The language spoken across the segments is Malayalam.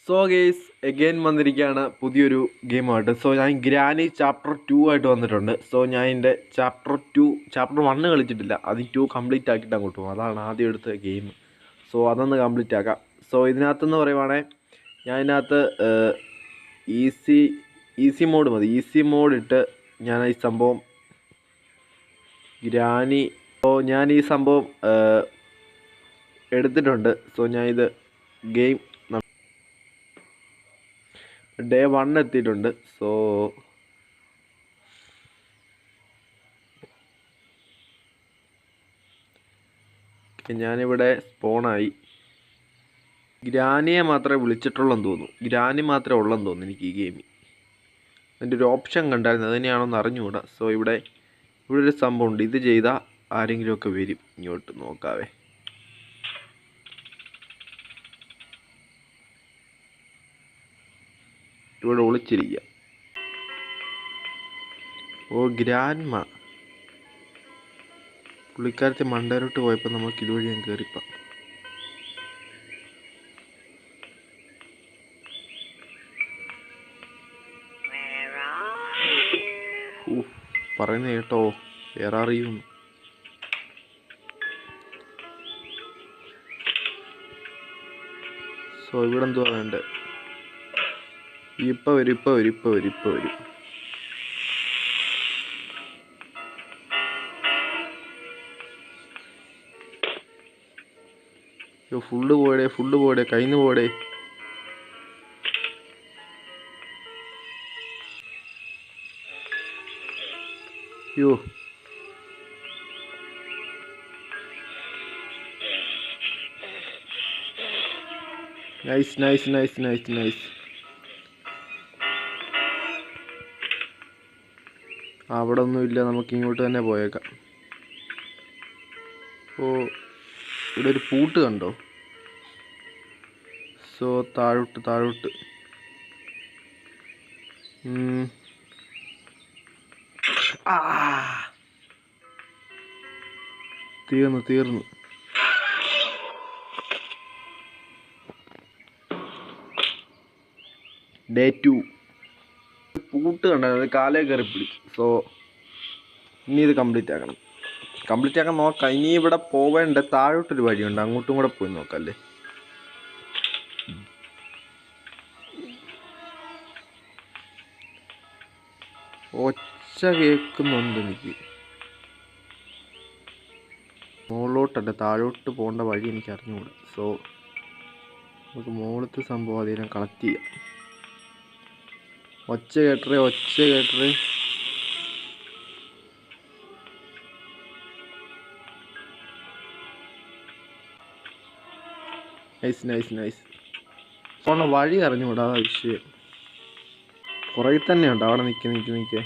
സോ ഗെയ്സ് എഗെയിൻ വന്നിരിക്കുകയാണ് പുതിയൊരു ഗെയിമായിട്ട്. സോ ഞാൻ ഗ്രാനി ചാപ്റ്റർ 2 ആയിട്ട് വന്നിട്ടുണ്ട്. സോ ഞാൻ എൻ്റെ ചാപ്റ്റർ 1 കളിച്ചിട്ടില്ല. അത് 2 കംപ്ലീറ്റ് ആക്കിയിട്ട് അങ്ങോട്ട് പോകും. അതാണ് ആദ്യം എടുത്ത ഗെയിം. സോ അതൊന്ന് കംപ്ലീറ്റ് ആക്കാം. സോ ഇതിനകത്തെന്ന് പറയുവാണെങ്കിൽ ഞാൻ ഇതിനകത്ത് ഈസി മോഡ് മതി. ഈസി മോഡ് ഇട്ട് ഞാൻ ഈ സംഭവം ഗ്രാനി ഞാൻ ഈ സംഭവം എടുത്തിട്ടുണ്ട്. സോ ഞാൻ ഇത് ഗെയിം ഡേ 1 എത്തിയിട്ടുണ്ട്. സോ ഞാനിവിടെ സ്പോണായി. ഗ്രാനിയെ മാത്രമേ വിളിച്ചിട്ടുള്ളെന്ന് തോന്നുന്നു. ഗ്രാനി മാത്രമേ ഉള്ളെന്ന് തോന്നുന്നു എനിക്ക് ഈ ഗെയിമിൽ. അതിൻ്റെ ഒരു ഓപ്ഷൻ കണ്ടായിരുന്നു, അത് തന്നെയാണോന്ന് അറിഞ്ഞുകൂടാ. സോ ഇവിടെ ഒരു സംഭവമുണ്ട്. ഇത് ചെയ്താൽ ആരെങ്കിലുമൊക്കെ വരും. ഇങ്ങോട്ട് നോക്കാവേ. ഇവിടെ ഒളിച്ചിരിക്കുക. ഗ്രാൻഡ്മ പുള്ളിക്കാരത്തെ മണ്ടയിലോട്ട് പോയപ്പോൾ നമുക്ക് ഇതുവഴി ഞാൻ കയറിപ്പം. പറയുന്ന കേട്ടോ, വേറെ അറിയും. സോ ഇവിടെ എന്തുവാ വേണ്ടത്? ഇപ്പം വരും. ഫുള്ള് പോടെ കയ്യിന്ന് പോടെ. യോ നൈസ്. അവിടെ ഒന്നുമില്ല, നമുക്ക് ഇങ്ങോട്ട് തന്നെ പോയേക്കാം. ഇവിടെ ഒരു പൂട്ട് കണ്ടോ? സോ താഴോട്ട് തീർന്നു. ഡേ 2 പൂട്ട് കണ്ടായിരുന്നു, കാലേ കയറി പിടിച്ചു. സോ ഇനി ഇത് കംപ്ലീറ്റ് ആക്കാൻ നോക്കാം. ഇനി ഇവിടെ പോവേണ്ട താഴോട്ടൊരു വഴിയുണ്ട്, അങ്ങോട്ടും കൂടെ പോയി നോക്കാം അല്ലേ. ഒച്ച കേൾക്കുന്നുണ്ട് എനിക്ക്. മുകളിലോട്ടല്ല, താഴോട്ട് പോകേണ്ട വഴി എനിക്ക് അറിഞ്ഞുകൂടാ. സോ നമുക്ക് മുകളിലത്തെ സംഭവം അതിനെ കളക്ട് ചെയ്യാം. ഒച്ച കേട്ടറേ. നൈസ്. പോണ വഴി അറിഞ്ഞുകൂടാ, അതാ വിഷയം. പുറകിൽ തന്നെയുണ്ട്. അവിടെ നിൽക്കേ.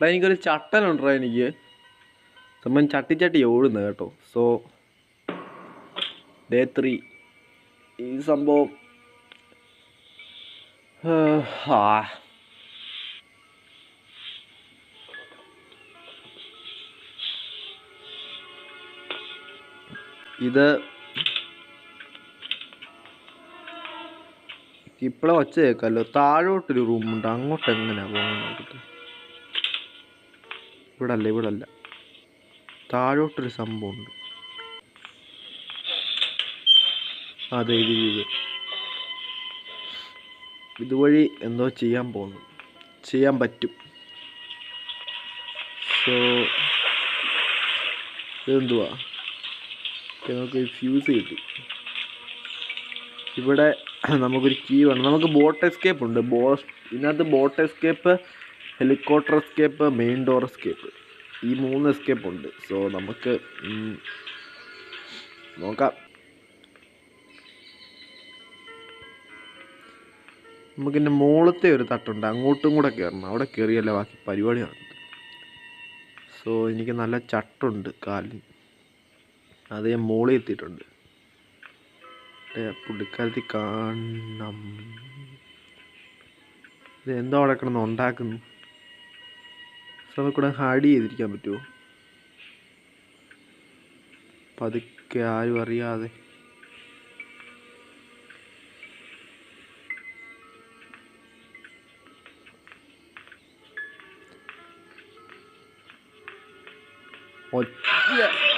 എനിക്കൊരു ചട്ടനുണ്ടോ എനിക്ക് സംഭവം ചട്ടി ഓടുന്നത് കേട്ടോ. സോ ഡേ 3 ഈ സംഭവം ഇത് ഇപ്പോഴും ഒച്ച കേൾക്കാമല്ലോ. താഴോട്ടൊരു റൂമുണ്ട്, അങ്ങോട്ട് എങ്ങനെയാ പോകുന്നത് നോക്കട്ടെ. ഇവിടെ അല്ല, താഴോട്ടൊരു സംഭവമുണ്ട്. അതെ, ഇതുവഴി എന്തോ ചെയ്യാൻ പറ്റും. സോ ഇതെന്തുവാ? നമുക്ക് ഫ്യൂസ് കിട്ടി. ഇവിടെ നമുക്കൊരു കീ വേണം. നമുക്ക് ബോട്ട് എസ്കേപ്പ് ഉണ്ട്. ഇതിനകത്ത് boat escape, helicopter escape, main door escape, ഈ 3 എസ്കേപ്പ് ഉണ്ട്. സോ നമുക്ക് നോക്കാം. നമുക്കിൻ്റെ മുകളിലത്തെ ഒരു തട്ടുണ്ട്, അങ്ങോട്ടും കൂടെ കയറണം. അവിടെ കയറിയല്ലേ ബാക്കി പരിപാടി നടക്കും. സോ എനിക്ക് നല്ല ചട്ടുണ്ട് കാലിന്, അത് ഞാൻ മുകളിൽ എത്തിയിട്ടുണ്ട്. പുള്ളിക്കാലത്തിൽ കാണണം. ഇത് എന്തോ അവിടെ കിടന്ന് ഉണ്ടാക്കുന്നു. നമുക്കിവിടെ ഹൈഡ് ചെയ്തിരിക്കാൻ പറ്റുമോ? പതുക്കെ, ആരും അറിയാതെ. ഒറ്റ